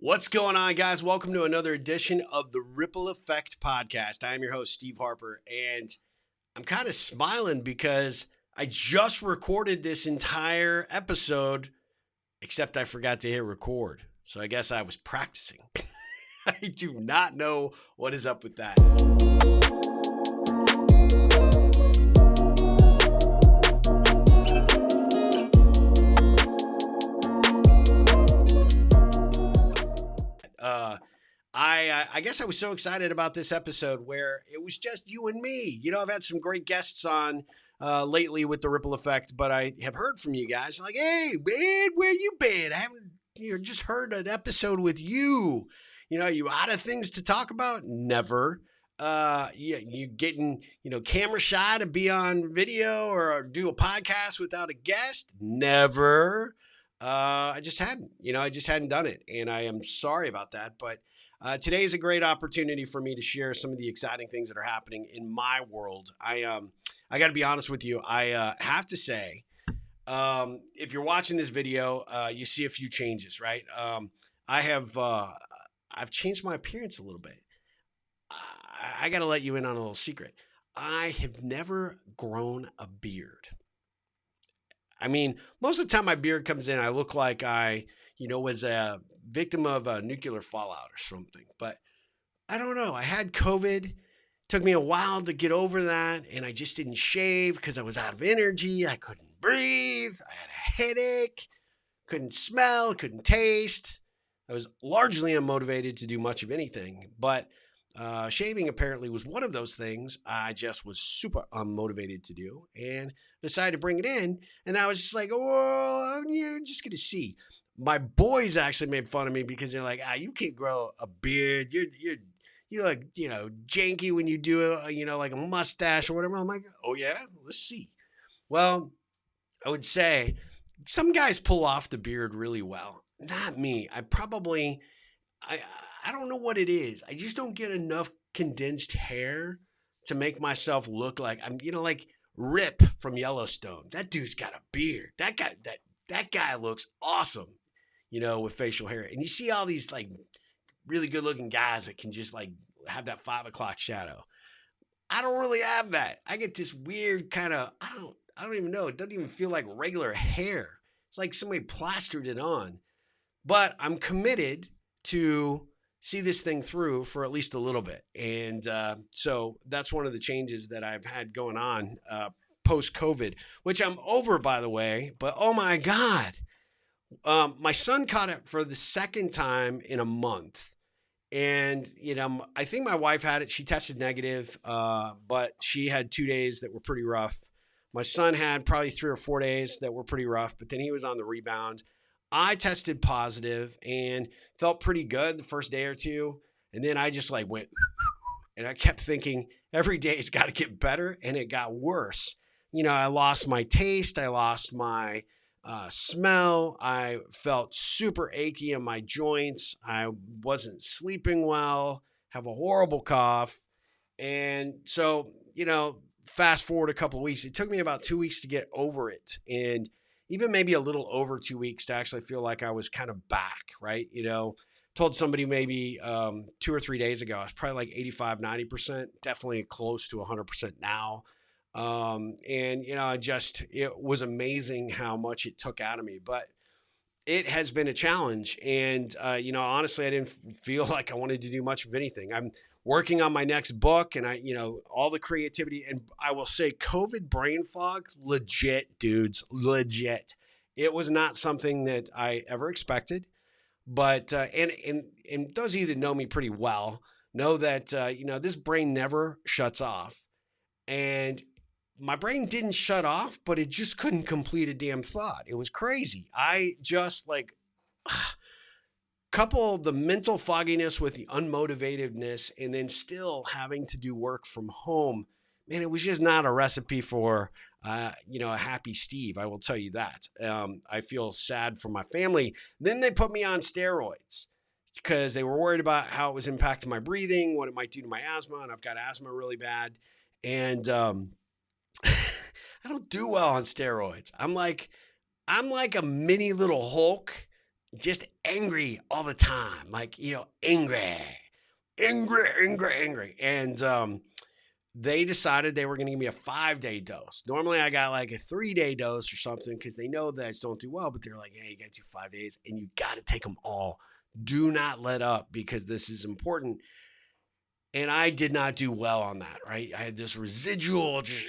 What's going on, guys? Welcome to another edition of the Ripple Effect podcast. I am your host, Steve Harper, and I'm kind of smiling because I just recorded this entire episode, except I forgot to hit record. So I guess I was practicing. I do not know what is up with that. I guess I was so excited about this episode where it was just you and me. You know, I've had some great guests on lately with the Ripple Effect, but I have heard from you guys like, hey, man, where you been? I haven't just heard an episode with you. You know, you out of things to talk about? Never. You getting, camera shy to be on video or do a podcast without a guest? Never. I just hadn't done it. And I am sorry about that. But today is a great opportunity for me to share some of the exciting things that are happening in my world. I got to be honest with you. I have to say, if you're watching this video, you see a few changes, right? I've changed my appearance a little bit. I got to let you in on a little secret. I have never grown a beard. I mean, most of the time my beard comes in, I look like I, was a victim of a nuclear fallout or something. But I don't know. I had COVID. Took me a while to get over that. And I just didn't shave because I was out of energy. I couldn't breathe. I had a headache. Couldn't smell. Couldn't taste. I was largely unmotivated to do much of anything. But shaving apparently was one of those things I just was super unmotivated to do and decided to bring it in. And I was just like, oh, you're just going to see. My boys actually made fun of me because they're like, you can't grow a beard. You look, janky when you do it, like a mustache or whatever. I'm like, oh yeah, let's see. Well, I would say some guys pull off the beard really well. Not me. I don't know what it is. I just don't get enough condensed hair to make myself look like I'm, like Rip from Yellowstone. That dude's got a beard. That guy looks awesome, with facial hair. And you see all these like really good looking guys that can just like have that 5 o'clock shadow. I don't really have that. I get this weird kind of, I don't even know. It doesn't even feel like regular hair. It's like somebody plastered it on. But I'm committed to see this thing through for at least a little bit. And so that's one of the changes that I've had going on post-COVID, which I'm over, by the way. But oh my God, my son caught it for the second time in a month. And, I think my wife had it. She tested negative, but she had 2 days that were pretty rough. My son had probably 3 or 4 days that were pretty rough, but then he was on the rebound. I tested positive and felt pretty good the first day or two. And then I just like went, and I kept thinking every day it's got to get better. And it got worse. I lost my taste. I lost my smell. I felt super achy in my joints. I wasn't sleeping well, have a horrible cough. And so, fast forward a couple of weeks, it took me about 2 weeks to get over it. And even maybe a little over 2 weeks to actually feel like I was kind of back, right? Told somebody maybe 2 or 3 days ago, I was probably like 85, 90%, definitely close to 100% now. And, it was amazing how much it took out of me, but it has been a challenge. And, honestly, I didn't feel like I wanted to do much of anything. I'm working on my next book and all the creativity. And I will say COVID brain fog, legit, dudes, legit. It was not something that I ever expected, but, and those of you that know me pretty well know that, this brain never shuts off. And my brain didn't shut off, but it just couldn't complete a damn thought. It was crazy. I just like couple the mental fogginess with the unmotivatedness and then still having to do work from home. Man, it was just not a recipe for, a happy Steve. I will tell you that. I feel sad for my family. Then they put me on steroids because they were worried about how it was impacting my breathing, what it might do to my asthma. And I've got asthma really bad. And I don't do well on steroids. I'm like a mini little Hulk just angry all the time, like, angry. And they decided they were going to give me a 5-day dose. Normally I got like a 3-day dose or something because they know that I just don't do well, but they're like, hey, you got to do 5 days and you got to take them all. Do not let up because this is important. And I did not do well on that, right? I had this residual just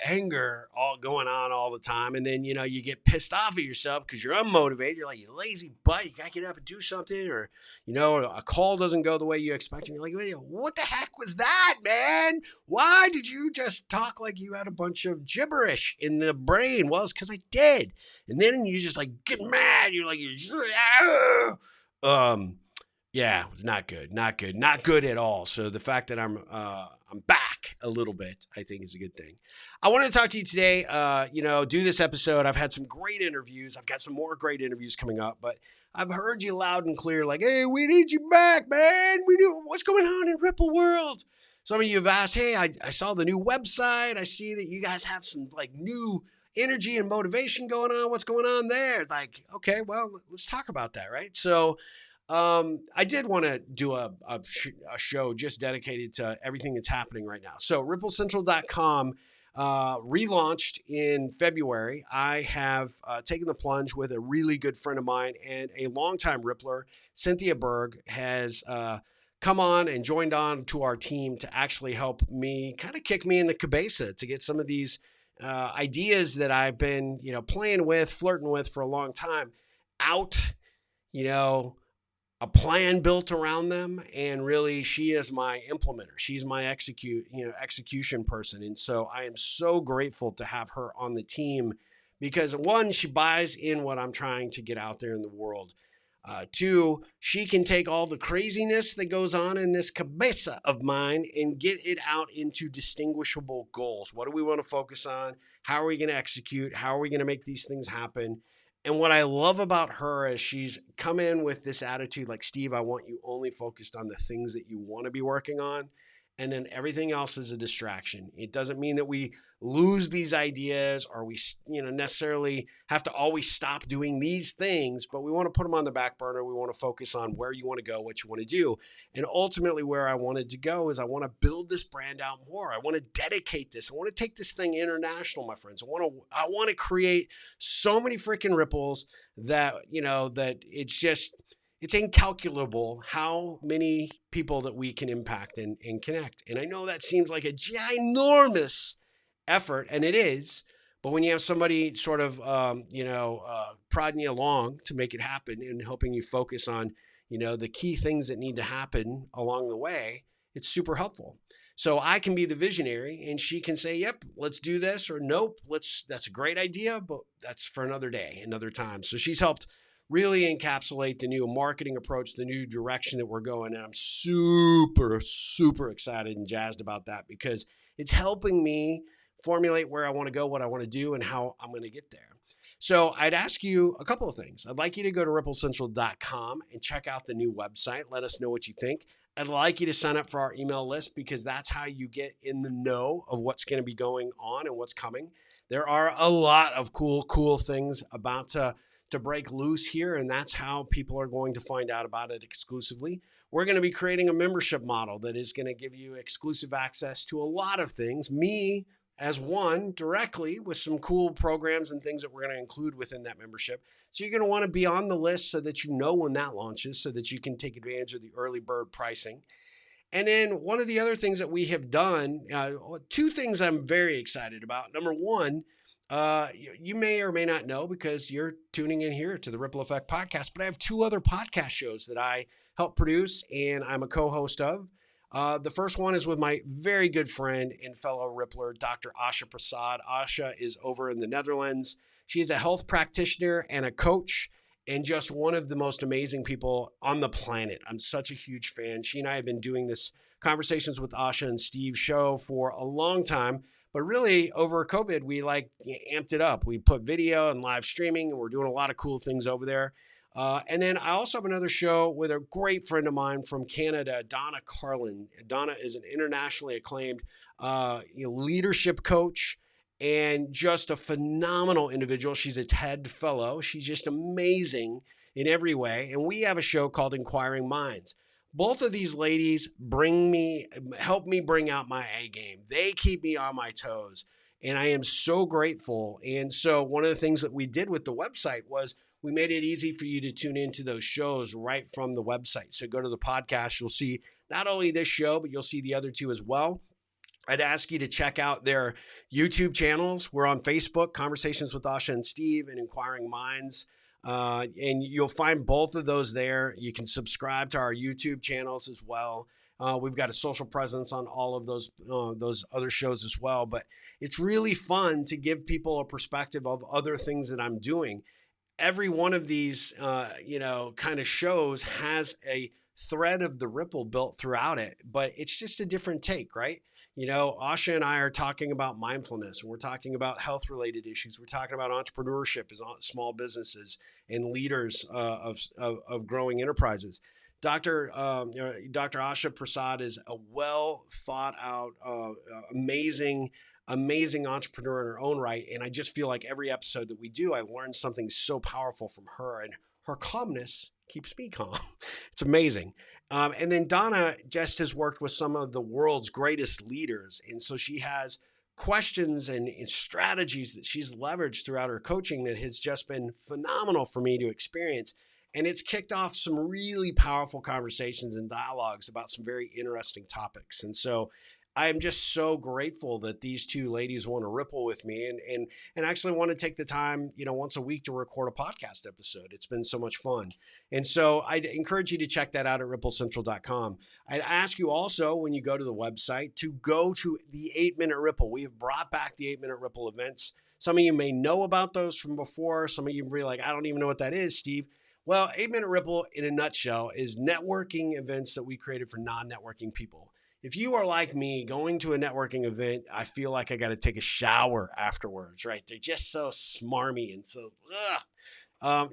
anger all going on all the time. And then, you get pissed off at yourself because you're unmotivated. You're like, you lazy butt, you got to get up and do something. Or, a call doesn't go the way you expect. And you're like, what the heck was that, man? Why did you just talk like you had a bunch of gibberish in the brain? Well, it's because I did. And then you just like get mad. You're like, yeah, it was not good, not good at all. So the fact that I'm back a little bit, I think is a good thing. I wanted to talk to you today, do this episode. I've had some great interviews. I've got some more great interviews coming up, but I've heard you loud and clear, like, hey, we need you back, man. We do what's going on in Ripple World. Some of you have asked, hey, I saw the new website. I see that you guys have some like new energy and motivation going on. What's going on there? Like, okay, well, let's talk about that, right? So I did want to do a show just dedicated to everything that's happening right now. So RippleCentral.com relaunched in February. I have taken the plunge with a really good friend of mine and a longtime Rippler, Cynthia Berg, has come on and joined on to our team to actually help me kind of kick me in the cabeza to get some of these ideas that I've been, playing with, flirting with for a long time out, a plan built around them. And really, she is my implementer. She's my execution person. And so I am so grateful to have her on the team because one, she buys in what I'm trying to get out there in the world. Two, she can take all the craziness that goes on in this cabeza of mine and get it out into distinguishable goals. What do we want to focus on? How are we going to execute? How are we going to make these things happen? And what I love about her is she's come in with this attitude like, Steve, I want you only focused on the things that you want to be working on. And then everything else is a distraction. It doesn't mean that we lose these ideas or we, necessarily have to always stop doing these things, but we want to put them on the back burner. We want to focus on where you want to go, what you want to do. And ultimately where I wanted to go is I want to build this brand out more. I want to dedicate this. I want to take this thing international, my friends. I want to create so many freaking ripples that, that it's incalculable how many people that we can impact and connect. And I know that seems like a ginormous effort, and it is. But when you have somebody sort of, prodding you along to make it happen and helping you focus on, the key things that need to happen along the way, it's super helpful. So I can be the visionary and she can say, yep, let's do this, or nope, that's a great idea, but that's for another day, another time. So she's helped really encapsulate the new marketing approach, the new direction that we're going. And I'm super, super excited and jazzed about that because it's helping me formulate where I want to go, what I want to do, and how I'm going to get there. So I'd ask you a couple of things. I'd like you to go to RippleCentral.com and check out the new website. Let us know what you think. I'd like you to sign up for our email list because that's how you get in the know of what's going to be going on and what's coming. There are a lot of cool things about to break loose here, and that's how people are going to find out about it exclusively. We're going to be creating a membership model that is going to give you exclusive access to a lot of things. Me as one directly with some cool programs and things that we're going to include within that membership. So you're going to want to be on the list so that you know when that launches so that you can take advantage of the early bird pricing. And then one of the other things that we have done, two things I'm very excited about. Number one, you may or may not know because you're tuning in here to the Ripple Effect podcast, but I have two other podcast shows that I help produce and I'm a co-host of. The first one is with my very good friend and fellow Rippler, Dr. Asha Prasad. Asha is over in the Netherlands. She is a health practitioner and a coach and just one of the most amazing people on the planet. I'm such a huge fan. She and I have been doing this Conversations with Asha and Steve show for a long time. But really, over COVID, we amped it up. We put video and live streaming, and we're doing a lot of cool things over there. And then I also have another show with a great friend of mine from Canada, Donna Carlin. Donna is an internationally acclaimed leadership coach and just a phenomenal individual. She's a TED fellow. She's just amazing in every way. And we have a show called Inquiring Minds. Both of these ladies help me bring out my A game. They keep me on my toes. And I am so grateful. And so one of the things that we did with the website was we made it easy for you to tune into those shows right from the website. So go to the podcast. You'll see not only this show, but you'll see the other two as well. I'd ask you to check out their YouTube channels. We're on Facebook, Conversations with Asha and Steve, and Inquiring Minds. And you'll find both of those there. You can subscribe to our YouTube channels as well. We've got a social presence on all of those other shows as well. But it's really fun to give people a perspective of other things that I'm doing. Every one of these, kind of shows has a thread of the ripple built throughout it, but it's just a different take, right? Asha and I are talking about mindfulness, and we're talking about health-related issues. We're talking about entrepreneurship as small businesses and leaders of growing enterprises. Dr. Asha Prasad is a well thought out, amazing entrepreneur in her own right. And I just feel like every episode that we do, I learn something so powerful from her, and her calmness keeps me calm. It's amazing. And then Donna just has worked with some of the world's greatest leaders. And so she has questions and strategies that she's leveraged throughout her coaching that has just been phenomenal for me to experience. And it's kicked off some really powerful conversations and dialogues about some very interesting topics. And so I am just so grateful that these two ladies want to ripple with me and actually want to take the time, once a week to record a podcast episode. It's been so much fun. And so I'd encourage you to check that out at ripplecentral.com. I'd ask you also, when you go to the website, to go to the 8-Minute Ripple. We have brought back the 8-Minute Ripple events. Some of you may know about those from before. Some of you may be like, I don't even know what that is, Steve. Well, 8-Minute Ripple, in a nutshell, is networking events that we created for non-networking people. If you are like me, going to a networking event, I feel like I got to take a shower afterwards, right? They're just so smarmy and so,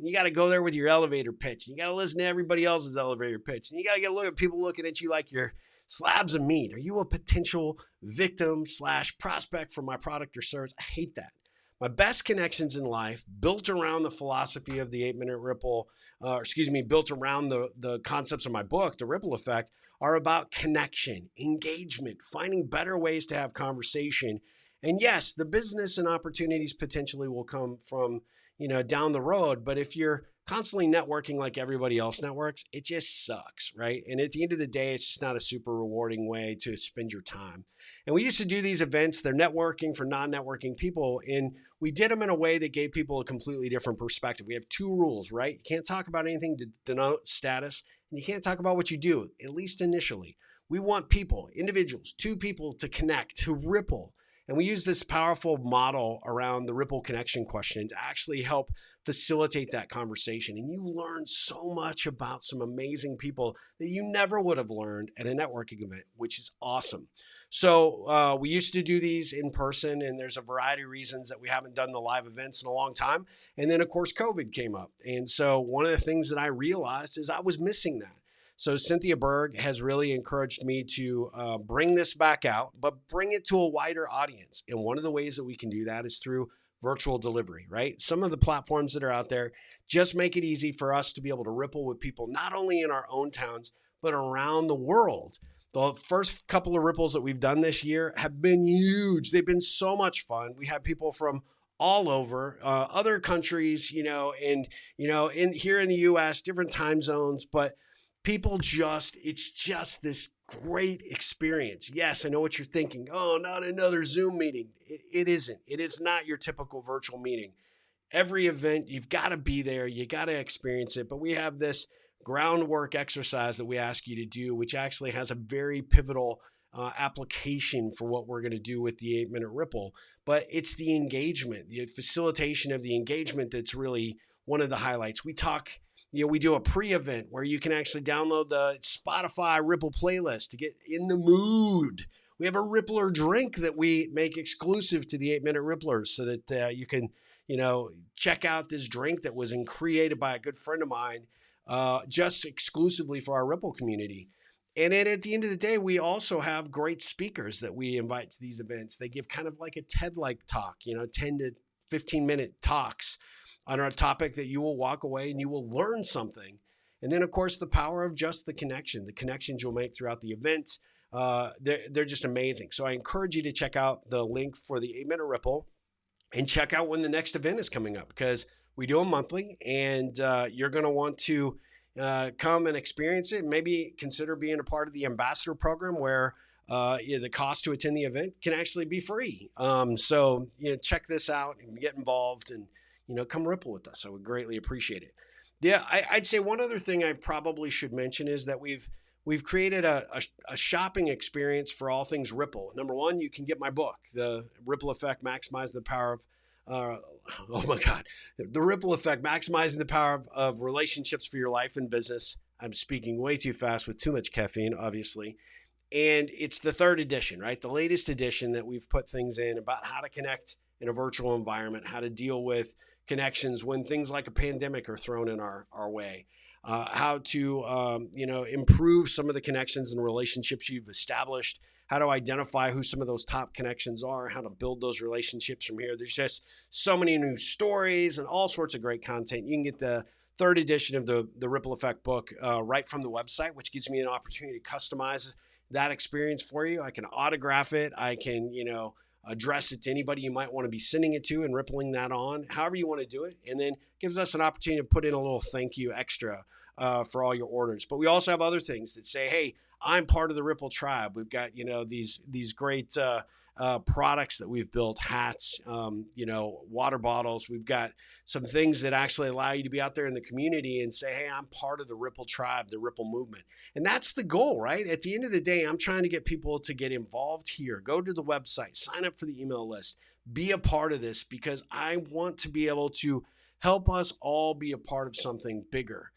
you got to go there with your elevator pitch. You got to listen to everybody else's elevator pitch. And you got to look at people looking at you like you're slabs of meat. Are you a potential victim / prospect for my product or service? I hate that. My best connections in life, built around the philosophy of the 8-Minute Ripple, built around the concepts of my book, The Ripple Effect, are about connection, engagement, finding better ways to have conversation. And yes, the business and opportunities potentially will come from, down the road. But if you're constantly networking like everybody else networks, it just sucks, right? And at the end of the day, it's just not a super rewarding way to spend your time. And we used to do these events. They're networking for non-networking people. And we did them in a way that gave people a completely different perspective. We have 2 rules, right? You can't talk about anything to denote status. And you can't talk about what you do, at least initially. We want people, individuals, 2 people to connect, to ripple. And we use this powerful model around the ripple connection question to actually help facilitate that conversation. And you learn so much about some amazing people that you never would have learned at a networking event, which is awesome. So we used to do these in person, and there's a variety of reasons that we haven't done the live events in a long time. And then, of course, COVID came up. And so one of the things that I realized is I was missing that. So Cynthia Berg has really encouraged me to bring this back out, but bring it to a wider audience. And one of the ways that we can do that is through virtual delivery, right? Some of the platforms that are out there just make it easy for us to be able to ripple with people, not only in our own towns, but around the world. The first couple of ripples that we've done this year have been huge. They've been so much fun. We have people from all over other countries, in here in the US, different time zones, but it's just this great experience. Yes, I know what you're thinking. Oh, not another Zoom meeting. It isn't. It is not your typical virtual meeting. Every event, you've got to be there. You got to experience it. But we have this groundwork exercise that we ask you to do, which actually has a very pivotal application for what we're going to do with the 8-Minute Ripple. But it's the engagement, the facilitation of the engagement that's really one of the highlights. We do a pre-event where you can actually download the Spotify Ripple playlist to get in the mood. We have a Rippler drink that we make exclusive to the 8-Minute Ripplers so that you can, check out this drink that was created by a good friend of mine just exclusively for our Ripple community. And then at the end of the day, we also have great speakers that we invite to these events. They give kind of like a TED-like talk, 10 to 15-minute talks on a topic that you will walk away and you will learn something. And then, of course, the power of just the connections you'll make throughout the event. They're just amazing. So I encourage you to check out the link for the 8-Minute Ripple and check out when the next event is coming up, because we do them monthly, and you're going to want to come and experience it. Maybe consider being a part of the ambassador program, where the cost to attend the event can actually be free. So check this out and get involved, and come ripple with us. I would greatly appreciate it. Yeah, I'd say one other thing I probably should mention is that we've created a shopping experience for all things Ripple. Number one, you can get my book, The Ripple Effect, Maximizing the Power of, oh my God, The Ripple Effect, Maximizing the Power of Relationships for Your Life and Business. I'm speaking way too fast with too much caffeine, obviously. And it's the 3rd edition, right? The latest edition that we've put things in about how to connect in a virtual environment, how to deal with connections when things like a pandemic are thrown in our way. How to improve some of the connections and relationships you've established, how to identify who some of those top connections are, how to build those relationships from here. There's just so many new stories and all sorts of great content. You can get the 3rd edition of the Ripple Effect book right from the website, which gives me an opportunity to customize that experience for you. I can autograph it. I can, address it to anybody you might want to be sending it to and rippling that on, however you want to do it. And then gives us an opportunity to put in a little thank you extra for all your orders. But we also have other things that say, hey, I'm part of the Ripple tribe. We've got, these great products that we've built, hats, water bottles. We've got some things that actually allow you to be out there in the community and say, hey, I'm part of the Ripple tribe, the Ripple movement. And that's the goal, right? At the end of the day, I'm trying to get people to get involved here. Go to the website, sign up for the email list, be a part of this, because I want to be able to help us all be a part of something bigger.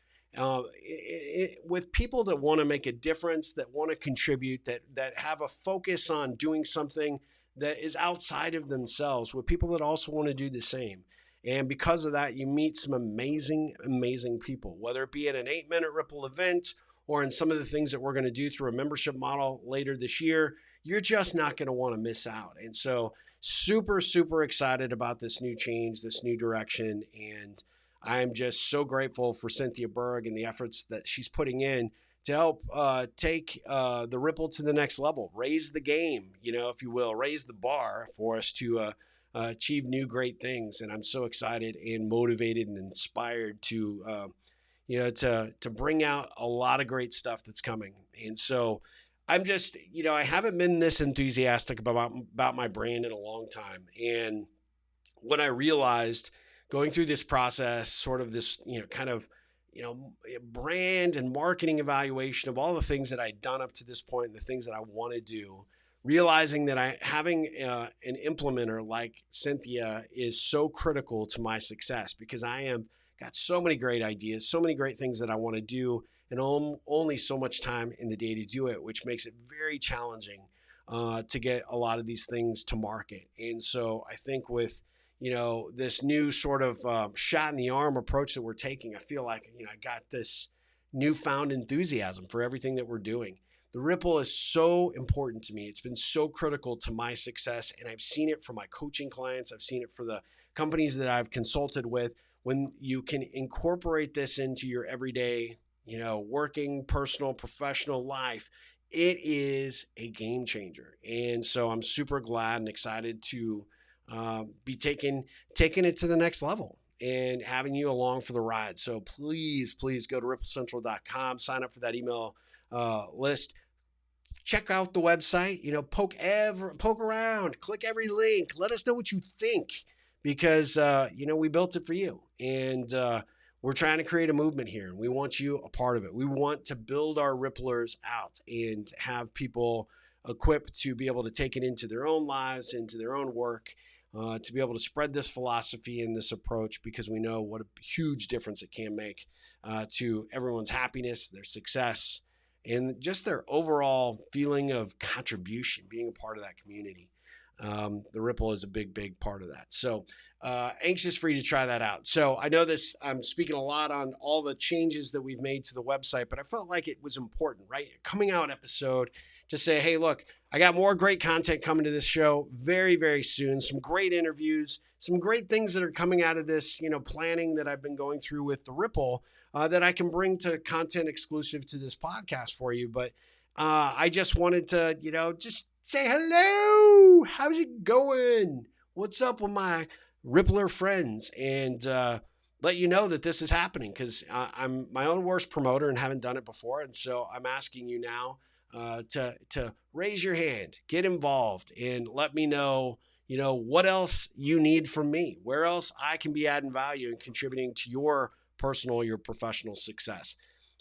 With people that want to make a difference, that want to contribute, that have a focus on doing something that is outside of themselves, with people that also want to do the same. And because of that, you meet some amazing, amazing people, whether it be at an 8-Minute Ripple event or in some of the things that we're going to do through a membership model later this year. You're just not going to want to miss out. And so super, super excited about this new change, this new direction. And I'm just so grateful for Cynthia Berg and the efforts that she's putting in to help take the Ripple to the next level, raise the game, if you will, raise the bar for us to achieve new great things. And I'm so excited and motivated and inspired to bring out a lot of great stuff that's coming. And so I'm just, I haven't been this enthusiastic about my brand in a long time. And when I realized going through this process, sort of this, brand and marketing evaluation of all the things that I'd done up to this point and the things that I want to do, realizing that having an implementer like Cynthia is so critical to my success, because I am got so many great ideas, so many great things that I want to do, and only so much time in the day to do it, which makes it very challenging to get a lot of these things to market. And so I think with this new sort of shot in the arm approach that we're taking, I feel like I got this newfound enthusiasm for everything that we're doing. The Ripple is so important to me. It's been so critical to my success, and I've seen it for my coaching clients. I've seen it for the companies that I've consulted with. When you can incorporate this into your everyday, working, personal, professional life, it is a game changer. And so I'm super glad and excited to be taking it to the next level and having you along for the ride. So please go to ripplecentral.com, sign up for that email list. Check out the website, poke around, click every link. Let us know what you think, because, we built it for you, and we're trying to create a movement here, and we want you a part of it. We want to build our Ripplers out and have people equipped to be able to take it into their own lives, into their own work, to be able to spread this philosophy and this approach, because we know what a huge difference it can make to everyone's happiness, their success, and just their overall feeling of contribution, being a part of that community. The Ripple is a big part of that. So anxious for you to try that out. So I know I'm speaking a lot on all the changes that we've made to the website, but I felt like it was important, right? Coming out episode to say, hey, look, I got more great content coming to this show very soon. Some great interviews, some great things that are coming out of this, planning that I've been going through with the Ripple that I can bring to content exclusive to this podcast for you. But I just wanted to, just say hello. How's it going? What's up with my Rippler friends? And let you know that this is happening because I'm my own worst promoter and haven't done it before. And so I'm asking you now to raise your hand, get involved, and let me know, what else you need from me, where else I can be adding value and contributing to your personal, your professional success,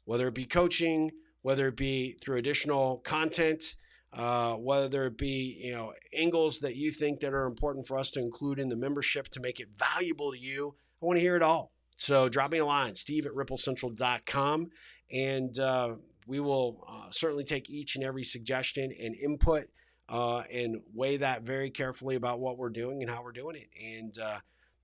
whether it be coaching, whether it be through additional content, whether it be, angles that you think that are important for us to include in the membership to make it valuable to you. I want to hear it all. So drop me a line, steve@ripplecentral.com, and we will certainly take each and every suggestion and input and weigh that very carefully about what we're doing and how we're doing it. And,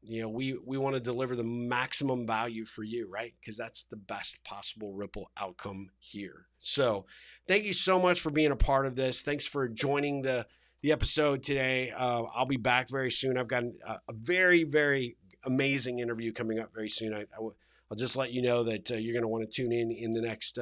we want to deliver the maximum value for you, right? Because that's the best possible Ripple outcome here. So thank you so much for being a part of this. Thanks for joining the episode today. I'll be back very soon. I've got a very amazing interview coming up very soon. I'll just let you know that you're going to want to tune in the next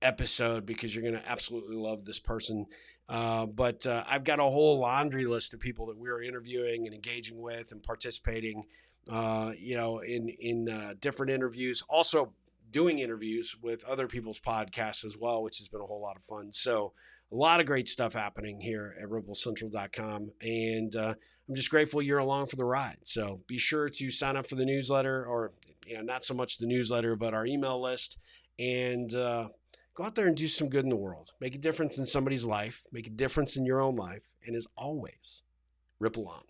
episode because you're going to absolutely love this person. But I've got a whole laundry list of people that we're interviewing and engaging with and participating, in different interviews, also doing interviews with other people's podcasts as well, which has been a whole lot of fun. So a lot of great stuff happening here at ripplecentral.com. And I'm just grateful you're along for the ride. So be sure to sign up for the newsletter, or not so much the newsletter, but our email list, and go out there and do some good in the world. Make a difference in somebody's life. Make a difference in your own life. And as always, ripple on.